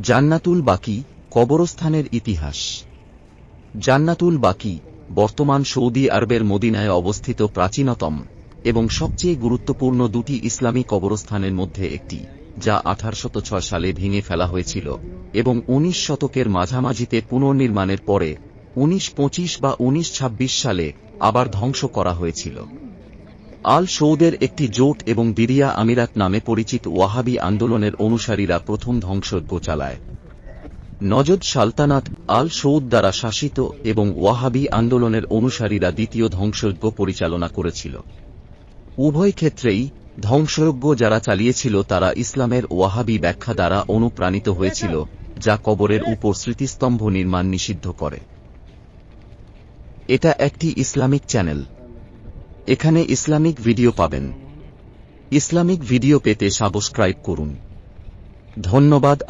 জান্নাতুল বাকি কবরস্থানের ইতিহাস। জান্নাতুল বাকি বর্তমান সৌদি আরবের মদিনায় অবস্থিত প্রাচীনতম এবং সবচেয়ে গুরুত্বপূর্ণ দুটি ইসলামী কবরস্থানের মধ্যে একটি, যা 1806 সালে ভেঙে ফেলা হয়েছিল এবং 19 শতকের মাঝামাঝিতে পুনর্নির্মাণের পরে 1925 বা 1926 সালে আবার ধ্বংস করা হয়েছিল। আল সৌদের একটি জোট এবং দিরিয়া আমিরাত নামে পরিচিত ওয়াহাবি আন্দোলনের অনুসারীরা প্রথম ধ্বংসযজ্ঞ চালায়। নজদ সালতানাত আল সৌদ দ্বারা শাসিত এবং ওয়াহাবি আন্দোলনের অনুসারীরা দ্বিতীয় ধ্বংসযজ্ঞ পরিচালনা করেছিল। উভয় ক্ষেত্রেই ধ্বংসযজ্ঞ যারা চালিয়েছিল তারা ইসলামের ওয়াহাবি ব্যাখ্যা দ্বারা অনুপ্রাণিত হয়েছিল, যা কবরের উপর স্মৃতিস্তম্ভ নির্মাণ নিষিদ্ধ করে। এটা একটি ইসলামিক চ্যানেল। এখানে ইসলামিক ভিডিও পাবেন। ইসলামিক ভিডিও পেতে সাবস্ক্রাইব করুন। ধন্যবাদ।